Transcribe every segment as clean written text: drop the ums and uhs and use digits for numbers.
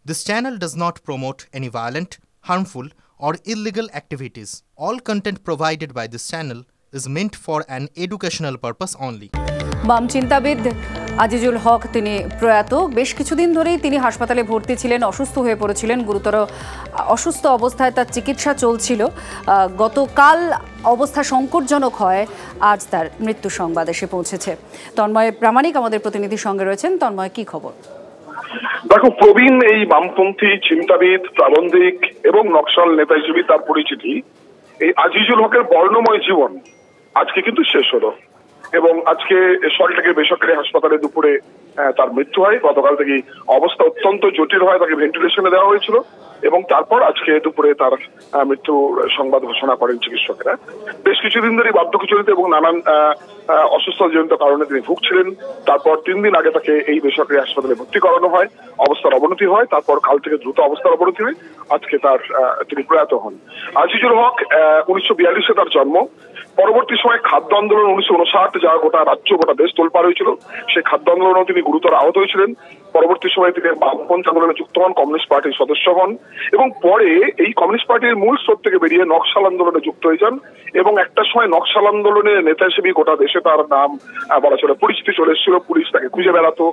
This channel does not promote any violent, harmful, or illegal activities. All content provided by this channel is meant for an educational purpose only. বাম চিন্তাবিদ আজিজুল হক তিনি প্রয়াত। বেশ কিছুদিন ধরেই তিনি হাসপাতালে ভর্তি ছিলেন, অসুস্থ হয়ে পড়েছিলেন, গুরুতর অসুস্থ অবস্থায় তার চিকিৎসা চলছিল। গতকাল অবস্থা সংকটজনক হয়, আজ তার মৃত্যু সংবাদ এসে পৌঁছেছে। তন্ময় প্রামাণিক আমাদের প্রতিনিধির সঙ্গে রয়েছেন। তন্ময়, কি খবর? দেখো প্রবীণ এই বামপন্থী চিন্তাবিদ, প্রাবন্ধিক এবং নকশাল নেতা হিসেবে তার পরিচিতি, এই আজিজুল হকের বর্ণময় জীবন আজকে কিন্তু শেষ হলো এবং আজকে সল্টলেকের বেসরকারি হাসপাতালে দুপুরে তার মৃত্যু হয়। গতকাল থেকে অবস্থা অত্যন্ত জটিল হয়, তাকে ভেন্টিলেশনে দেওয়া হয়েছিল এবং তারপর আজকে দুপুরে তার মৃত্যু সংবাদ ঘোষণা করেন চিকিৎসকেরা। বেশ কিছুদিন ধরে বার্ধক্যজনিত এবং নানান অসুস্থতাজনিত কারণে তিনি ভুগছিলেন। তারপর 3 দিন আগে তাকে এই বেসরকারি হাসপাতালে ভর্তি করানো হয়, অবস্থার অবনতি হয়, তারপর কাল থেকে দ্রুত অবস্থার অবনতি হয়, আজকে তিনি প্রয়াত হন। আজিজুল হক 1942-এ তার জন্ম। পরবর্তী সময় খাদ্য আন্দোলন 1959, যা গোটা রাজ্য গোটা দেশ তোলপাড় হয়েছিল, সেই খাদ্য আন্দোলনেও তিনি গুরুতর আহত হয়েছিলেন। পরবর্তী সময়ে তিনি বামপন্থী আন্দোলনে যুক্ত হন, কমিউনিস্ট পার্টির সদস্য হন এবং পরে এই কমিউনিস্ট পার্টির মূল স্রোত থেকে বেরিয়ে নকশাল আন্দোলনে যুক্ত হয়ে যান এবং একটা সময় নকশাল আন্দোলনের নেতা হিসেবে গোটা দেশে তার নাম বলা চলে পরিচিতি চলে এসেছিল। পুলিশ তাকে খুঁজে বেড়াতো,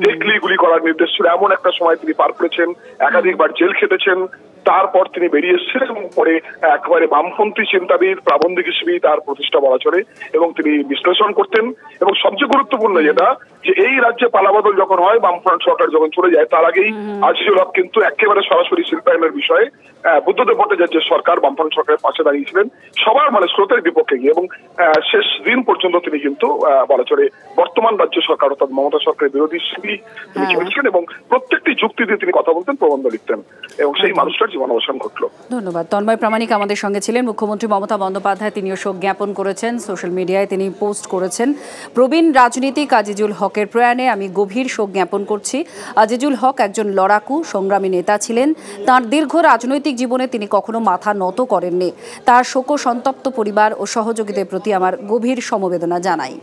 দেখলি গুলি করার নির্দেশ ছিল, এমন একটা সময় তিনি পার করেছেন, একাধিকবার জেল খেটেছেন। তারপর তিনি বেরিয়ে এসেছিলেন এবং পরে একেবারে বামপন্থী চিন্তাবিদ, প্রাবন্ধিক হিসেবেই তার প্রতিষ্ঠা বলা চলে এবং তিনি বিশ্লেষণ করতেন। এবং সবচেয়ে গুরুত্বপূর্ণ যেটা, যে এই রাজ্যে পালাবদল যখন হয়, বামফ্রন্ট সরকার যখন চলে যায়, তার আগেই আজিজুল হক কিন্তু একেবারে সরাসরি শিল্পায়নের বিষয়ে বুদ্ধদেব ভট্টাচার্যের সরকার, বামফ্রন্ট সরকারের পাশে দাঁড়িয়েছিলেন, সবার স্রোতের বিপক্ষে গিয়ে, এবং শেষ দিন পর্যন্ত তিনি কিন্তু বলা চলে বর্তমান রাজ্য সরকার অর্থাৎ মমতা সরকারের বিরোধী হিসেবেই তিনি চলেছিলেন এবং প্রত্যেকটি যুক্তি দিয়ে তিনি কথা বলতেন, প্রবন্ধ লিখতেন এবং সেই মানুষটার জীবন অবসান ঘটলো। ধন্যবাদ। তন্ময় প্রামাণিক আমাদের সঙ্গে ছিলেন। মুখ্যমন্ত্রী মমতা বন্দ্যোপাধ্যায় তিনিও শোক জ্ঞাপন করেছেন, সোশ্যাল মিডিয়ায় তিনি পোস্ট করেছেন। প্রবীণ রাজনীতিক আজিজুল হকের প্রয়াণে আমি গভীর শোক জ্ঞাপন করছি। আজিজুল হক একজন লড়াকু সংগ্রামী নেতা ছিলেন। তাঁর দীর্ঘ রাজনৈতিক জীবনে তিনি কখনো মাথা নত করেননি। তার শোক সন্তপ্ত পরিবার ও সহযোগীদের প্রতি আমার গভীর সমবেদনা জানাই।